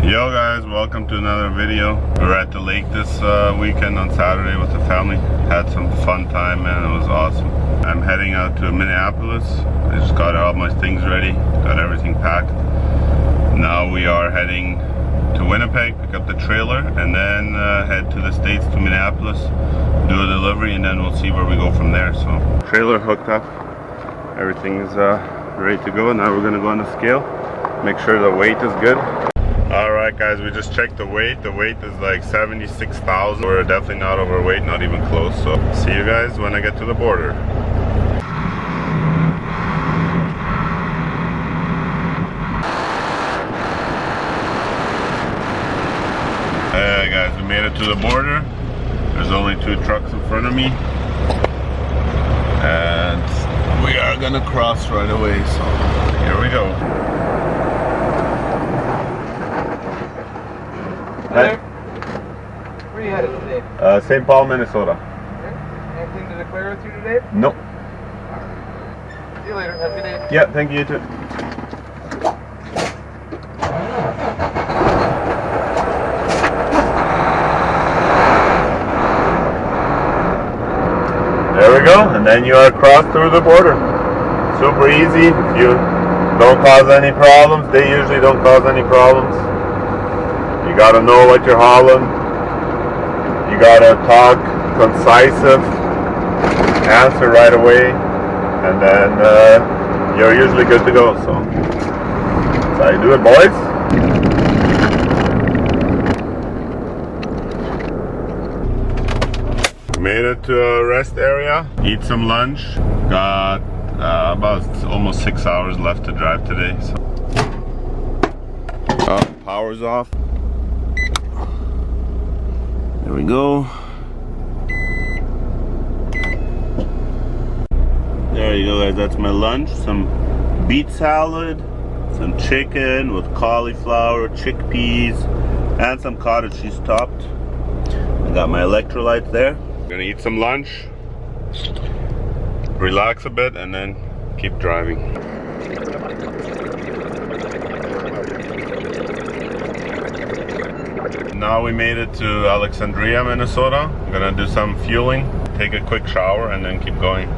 Yo guys, welcome to another video. We were at the lake this weekend on Saturday with the family. Had some fun time, man. It was awesome. I'm heading out to Minneapolis. I just got all my things ready, got everything packed. Now we are heading to Winnipeg, pick up the trailer, and then head to the States to Minneapolis, do a delivery, and then we'll see where we go from there. So, trailer hooked up, everything is ready to go. Now we're gonna go on the scale, make sure the weight is good. Alright guys, we just checked the weight. The weight is like 76,000. We're definitely not overweight, not even close. So see you guys when I get to the border. Hey guys, we made it to the border. There's only 2 trucks in front of me. And we are gonna cross right away. So here we go. Hi. Where are you headed today? St. Paul, Minnesota. Okay. Anything to declare with you today? No. See you later. Have a good day. Yeah, thank you, you too. There we go, and then you are crossed through the border. Super easy. If you don't cause any problems, they usually don't cause any problems. You gotta know what you're hauling. You gotta talk concisive, answer right away, and then you're usually good to go. So that's how you do it, boys. Made it to a rest area, eat some lunch. Got about almost 6 hours left to drive today. So. Oh, power's off. There we go. There you go guys, that's my lunch. Some beet salad, some chicken with cauliflower, chickpeas, and some cottage cheese topped. I got my electrolytes there. Gonna eat some lunch, relax a bit, and then keep driving. Now we made it to Alexandria, Minnesota. I'm gonna do some fueling, take a quick shower, and then keep going.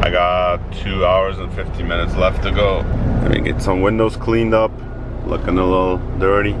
I got 2 hours and 50 minutes left to go. Let me get some windows cleaned up, looking a little dirty.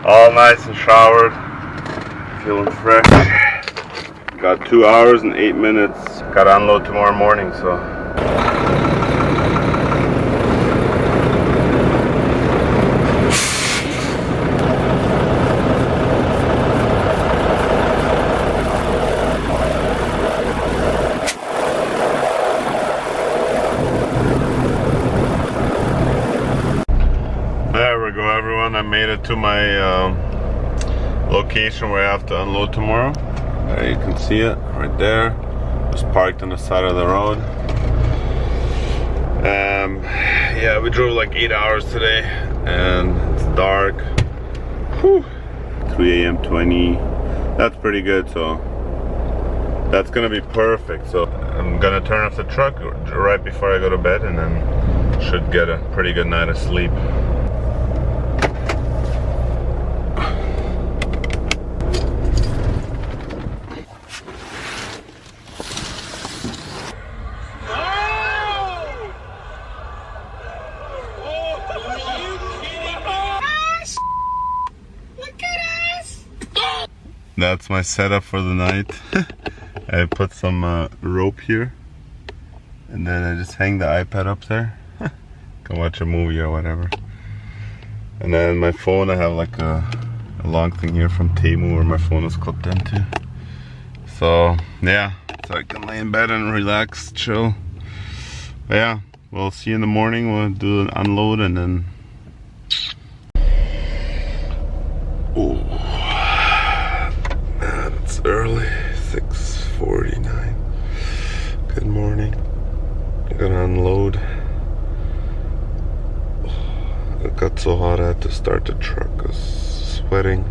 All nice and showered, feeling fresh. Got 2 hours and 8 minutes. Got to unload tomorrow morning, so. There we go, everyone. I made it to my location where I have to unload tomorrow. There you can see it right there. Just parked on the side of the road. Yeah, we drove like 8 hours today, and it's dark. Whew. 3 a.m. 20. That's pretty good. So that's gonna be perfect. So I'm gonna turn off the truck right before I go to bed, and then should get a pretty good night of sleep. That's my setup for the night. I put some rope here, and then I just hang the iPad up there. Can watch a movie or whatever. And then my phone, I have like a long thing here from Temu where my phone is clipped into. So yeah, so I can lay in bed and relax, chill. But yeah, we'll see you in the morning. We'll do an unload and then. Oh. It's early, 6:49. Good morning. I'm gonna unload. It got so hot I had to start the truck. I was sweating.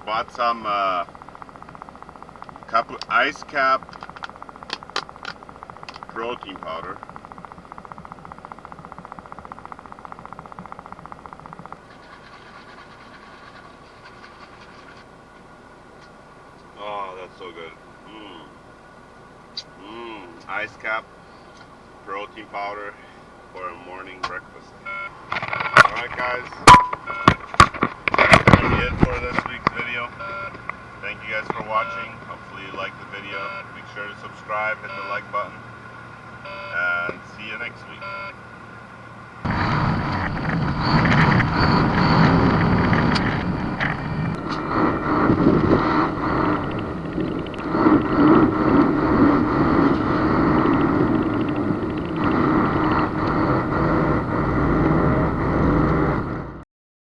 Bought some ice cap protein powder. Oh, that's so good. Ice cap protein powder for a morning breakfast. Alright guys, that's it for this week's video. Thank you guys for watching. Hopefully you liked the video. Make sure to subscribe, hit the like button, and see you next week.